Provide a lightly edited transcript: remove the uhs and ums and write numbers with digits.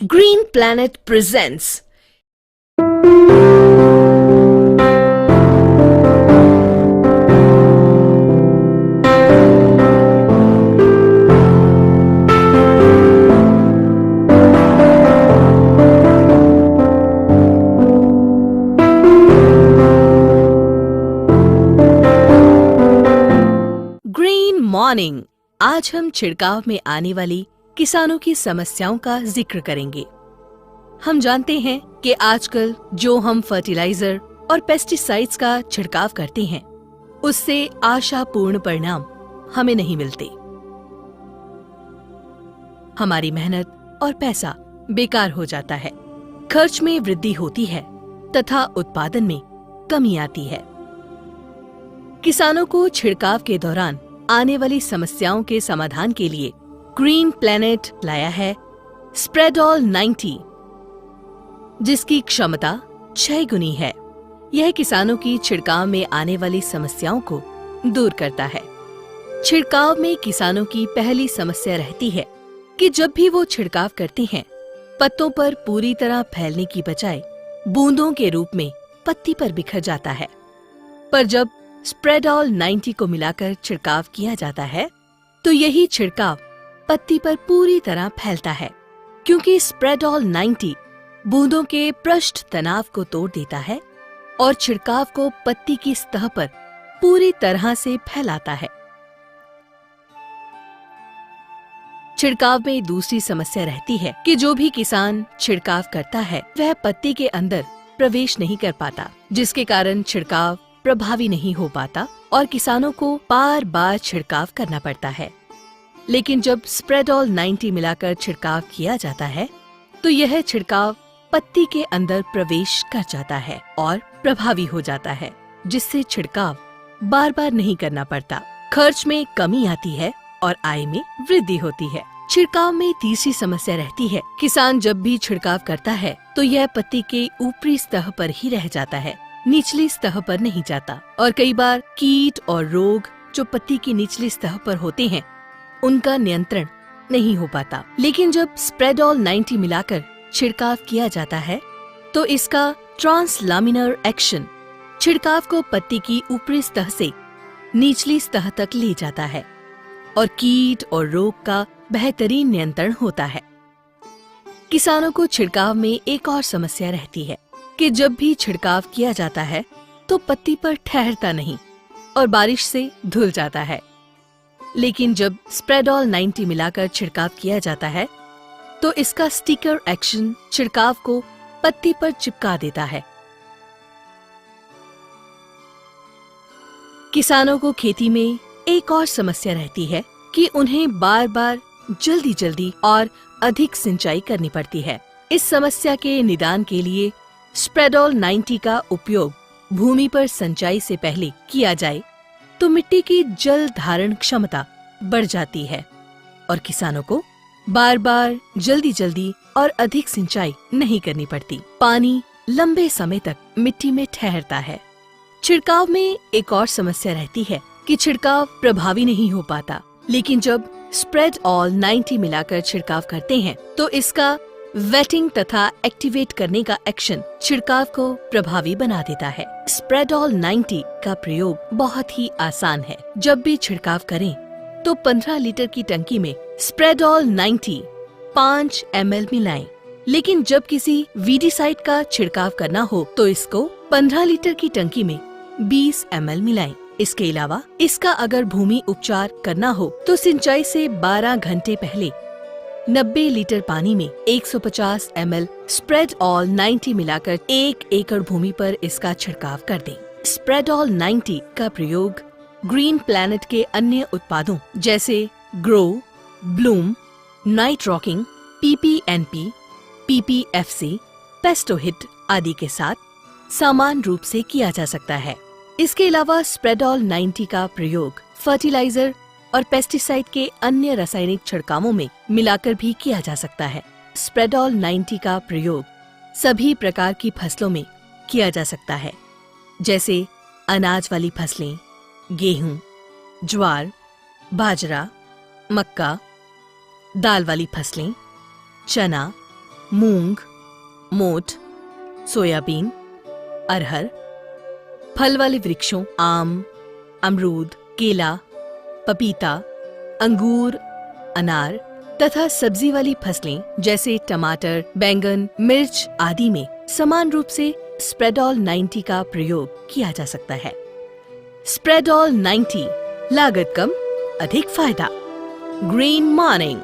Green Planet presents green morning. आज हम छिड़काव में आने वाली किसानों की समस्याओं का जिक्र करेंगे। हम जानते हैं कि आजकल जो हम फर्टिलाइजर और पेस्टिसाइड्स का छिड़काव करते हैं, उससे आशापूर्ण परिणाम हमें नहीं मिलते। हमारी मेहनत और पैसा बेकार हो जाता है, खर्च में वृद्धि होती है तथा उत्पादन में कमी आती है। किसानों को छिड़काव के दौरान आने वाली समस्याओं के समाधान के लिए ग्रीन प्लैनेट लाया है स्प्रेडॉल 90, जिसकी क्षमता 6 गुनी है। यह किसानों की छिड़काव में आने वाली समस्याओं को दूर करता है। छिड़काव में किसानों की पहली समस्या रहती है कि जब भी वो छिड़काव करते हैं, पत्तों पर पूरी तरह फैलने की बजाय बूंदों के रूप में पत्ती पर बिखर जाता है। पर जब स्प्रेडॉल 90 को मिलाकर छिड़काव किया जाता है, तो यही छिड़काव पत्ती पर पूरी तरह फैलता है, क्योंकि स्प्रेडॉल 90 बूंदों के पृष्ठ तनाव को तोड़ देता है और छिड़काव को पत्ती की सतह पर पूरी तरह से फैलाता है। छिड़काव में दूसरी समस्या रहती है कि जो भी किसान छिड़काव करता है, वह पत्ती के अंदर प्रवेश नहीं कर पाता, जिसके कारण छिड़काव प्रभावी नहीं हो पाता और किसानों को बार बार छिड़काव करना पड़ता है। लेकिन जब स्प्रेडॉल 90 मिलाकर छिड़काव किया जाता है, तो यह छिड़काव पत्ती के अंदर प्रवेश कर जाता है और प्रभावी हो जाता है, जिससे छिड़काव बार बार नहीं करना पड़ता। खर्च में कमी आती है और आय में वृद्धि होती है। छिड़काव में तीसरी समस्या रहती है। किसान जब भी छिड़काव करता है, तो यह पत्ती के ऊपरी सतह पर ही रह जाता है, निचली सतह पर नहीं जाता, और कई बार कीट और रोग जो पत्ती की निचली सतह पर होते हैं, उनका नियंत्रण नहीं हो पाता। लेकिन जब स्प्रेडॉल 90 मिलाकर छिड़काव किया जाता है, तो इसका ट्रांसलामिनर एक्शन छिड़काव को पत्ती की ऊपरी सतह से निचली सतह तक ले जाता है और कीट और रोग का बेहतरीन नियंत्रण होता है। किसानों को छिड़काव में एक और समस्या रहती है कि जब भी छिड़काव किया जाता है, तो पत्ती पर ठहरता नहीं और बारिश से धुल जाता है। लेकिन जब स्प्रेडॉल 90 मिलाकर छिड़काव किया जाता है, तो इसका स्टिकर एक्शन छिड़काव को पत्ती पर चिपका देता है। किसानों को खेती में एक और समस्या रहती है कि उन्हें बार बार जल्दी जल्दी और अधिक सिंचाई करनी पड़ती है। इस समस्या के निदान के लिए स्प्रेडॉल 90 का उपयोग भूमि पर सिंचाई से पहले किया जाए, तो मिट्टी की जल धारण क्षमता बढ़ जाती है और किसानों को बार बार जल्दी जल्दी और अधिक सिंचाई नहीं करनी पड़ती। पानी लंबे समय तक मिट्टी में ठहरता है। छिड़काव में एक और समस्या रहती है कि छिड़काव प्रभावी नहीं हो पाता। लेकिन जब स्प्रेडॉल 90 मिलाकर छिड़काव करते हैं, तो इसका वेटिंग तथा एक्टिवेट करने का एक्शन छिड़काव को प्रभावी बना देता है। स्प्रेडॉल 90 का प्रयोग बहुत ही आसान है। जब भी छिड़काव करें, तो 15 लीटर की टंकी में स्प्रेडॉल 90 5 ml मिलाएं। लेकिन जब किसी वीडीसाइड का छिड़काव करना हो, तो इसको 15 लीटर की टंकी में 20 ml मिलाएं। इसके अलावा इसका अगर भूमि उपचार करना हो, तो सिंचाई से 12 घंटे पहले 90 लीटर पानी में 150 ml स्प्रेडॉल 90 मिलाकर 1 एकड़ भूमि पर इसका छिड़काव कर दें। स्प्रेडॉल 90 का प्रयोग ग्रीन प्लैनेट के अन्य उत्पादों जैसे grow, Bloom, night rocking, PPNP, PPFC, पेस्टोहिट आदि के साथ समान रूप से किया जा सकता है। इसके अलावा स्प्रेडॉल 90 का प्रयोग फर्टिलाइजर और पेस्टिसाइड के अन्य रासायनिक छिड़कावों में मिलाकर भी किया जा सकता है। स्प्रेडॉल 90 का प्रयोग सभी प्रकार की फसलों में किया जा सकता है, जैसे अनाज वाली फसलें, गेहूं, ज्वार, बाजरा, मक्का, दाल वाली फसलें, चना, मूंग, मोठ, सोयाबीन, अरहर, फल वाले वृक्षों, आम, अमरूद, केला, पपीता, अंगूर, अनार तथा सब्जी वाली फसलें जैसे टमाटर, बैंगन, मिर्च आदि में समान रूप से स्प्रेडॉल 90 का प्रयोग किया जा सकता है। स्प्रेडॉल 90, लागत कम, अधिक फायदा। Green morning.